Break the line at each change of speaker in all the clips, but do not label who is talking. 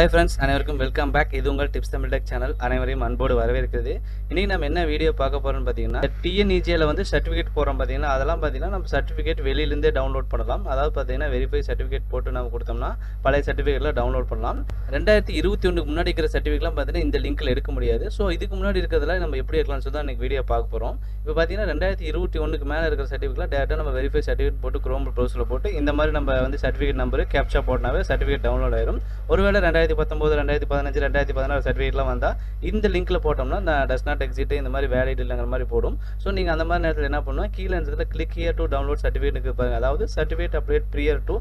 Hi friends, அனைவருக்கும் welcome back. இது உங்கள் டிப்ஸ் தமிழ் டெக் சேனல். அனைவரையும் அன்போடு வரவேற்கிறது. இன்னைக்கு நம்ம என்ன வீடியோ பார்க்க போறோம்னு பார்த்தீங்கன்னா, TNEJல வந்து சர்டிஃபிகேட் போறோம் பார்த்தீங்கன்னா, அதெல்லாம் பார்த்தீங்கன்னா நம்ம சர்டிஃபிகேட் வெளியில இருந்தே டவுன்லோட் பண்ணலாம். அதாவது பார்த்தீங்கன்னா வெரிஃபை சர்டிஃபிகேட் போட்டு நம்ம கொடுத்தோம்னா பழைய சர்டிஃபிகேட்ல டவுன்லோட் பண்ணலாம். 2021க்கு முன்னாடி இருக்கிற சர்டிஃபிகேட்லாம் பார்த்தீங்கன்னா இந்த லிங்க்ல எடுக்க முடியாது. ஸோ இதுக்கு முன்னாடி இருக்கிறதுல நம்ம எப்படி எடுக்கலாம்னு சொல்லி தான் இன்னைக்கு வீடியோ பார்க்க போறோம். இப்போ பார்த்தீங்கன்னா 2021க்கு மேலே இருக்கிற சர்டிஃபிகேட்லாம் டேரெக்டாக நம்ம வெரிஃபை சர்டிஃபிகேட் போட்டு குரோம் ப்ரௌசரில் போட்டு இந்த மாதிரி நம்ம வந்து சர்டிஃபிகேட் நம்பர் கேப்சா போட்டனாவே சர்டிஃபிகேட் டவுன்லோட் ஆயிரும். ஒருவேளை 2019, 2015, 2016 சர்டிஃபிகேட்லாம் வந்தால் இந்த லிங்க்கில் போட்டோம்னா நான் டஸ் நாட் எக்ஸிட் இந்த மாதிரி வேலிட் இல்லைங்கிற மாதிரி போடும். ஸோ நீங்கள் அந்த மாதிரி நேரத்தில் என்ன பண்ணுவோம், கீழே இருந்ததுல கிளிக் ஹியர் டு டவுன்லோட் சர்டிஃபிகேட்டுக்கு பாருங்க. அதாவது certificate update prior to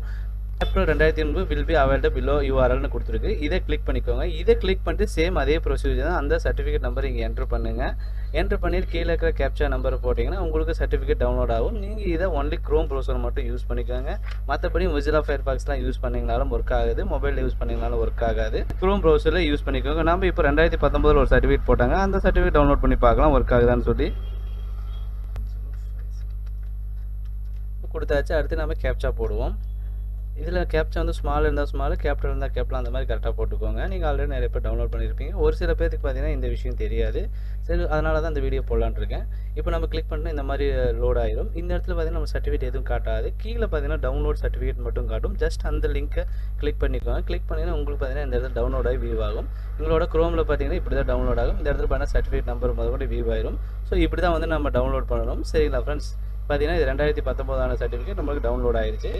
April 2009 will be available below யூஆர்எல்னு கொடுத்துருக்கு. இதை கிளிக் பண்ணிக்கோங்க. இதை கிளிக் பண்ணிட்டு சேம் அதே ப்ரொசீஜர் தான். அந்த சர்டிஃபிகேட் நம்பர் இங்கே என்ட்ரு பண்ணுங்கள். என்ட்ரு பண்ணிட்டு கீழே இருக்கிற கேப்சா நம்பர் போட்டிங்கன்னா உங்களுக்கு சர்டிஃபிகேட் டவுன்லோட் ஆகும். நீங்கள் இதை ஒன்லி க்ரோம் ப்ரௌசர் மட்டும் யூஸ் பண்ணிக்கோங்க. மற்றபடி மொசில்லா ஃபயர்ஃபாக்ஸ்லாம் யூஸ் பண்ணிங்கனாலும் ஒர்க் ஆகுது, மொபைலில் யூஸ் பண்ணிங்கனாலும் ஒர்க் ஆகாது. க்ரோம் ப்ரௌசரில் யூஸ் பண்ணிக்கோங்க. நம்ம இப்போ 2019 ஒரு சர்டிஃபிகேட் போட்டாங்க, அந்த சர்டிஃபிகேட் டவுன்லோட் பண்ணி பார்க்கலாம் ஒர்க் ஆகுதான்னு சொல்லி கொடுத்தாச்சு. அடுத்து நம்ம கேப்சா போடுவோம். இதில் கேப்சா வந்து ஸ்மால் இருந்தால் ஸ்மால், கேப்டல் இருந்தால் கேப்டல், அந்த மாதிரி கரெக்டாக போட்டுக்கோங்க. நீங்கள் ஆல்ரெடி நிறைய பேர் டவுன்லோட் பண்ணியிருப்பீங்க. ஒரு சில பேருக்கு பார்த்தீங்கன்னா இந்த விஷயம் தெரியாது. சரி, அதனால தான் இந்த வீடியோ போடலான்னு இருக்கேன். இப்போ நம்ம கிளிக் பண்ணால் இந்த மாதிரி லோட் ஆயிரும். இந்த இடத்துல பார்த்தீங்கன்னா நம்ம சர்டிஃபிகேட் எதுவும் காட்டாது. கீழே பார்த்தீங்கன்னா டவுன்லோட் சர்டிஃபிகேட் மட்டும் காட்டும். ஜஸ்ட் அந்த லிங்க்கை கிளிக் பண்ணிக்கோங்க. கிளிக் பண்ணிங்கன்னா உங்களுக்கு பார்த்தீங்கன்னா இந்த இடத்துல டவுன்லோட் ஆகி வியூ ஆகும். உங்களோட க்ரோமில் பார்த்தீங்கன்னா இப்படி தான் டவுன்லோட் ஆகும். இந்த இடத்துல பார்த்தீங்கன்னா சர்டிஃபிகேட் நம்பர் முதல்ல வியூ ஆயிரும். ஸோ இப்படி தான் வந்து நம்ம டவுன்லோட் பண்ணணும். சரிங்களா ஃப்ரெண்ட்ஸ், பார்த்தீங்கன்னா இது 2019 சர்டிஃபிகேட் நம்மளுக்கு டவுன்லோட் ஆயிடுச்சு.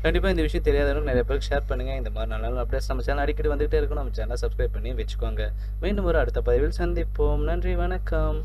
கண்டிப்பாக இந்த விஷயம் தெரியாதவங்க நிறைய பேருக்கு ஷேர் பண்ணுங்கள். இந்த மாதிரி நல்ல அப்டேட்ஸ் நம்ம சேனல் அடிக்கடி வந்துகிட்டே இருக்கும். நம்ம சேனலை சப்ஸ்கிரைப் பண்ணி வச்சுக்கோங்க. மீண்டும் ஒரு அடுத்த பதிவில் சந்திப்போம். நன்றி, வணக்கம்.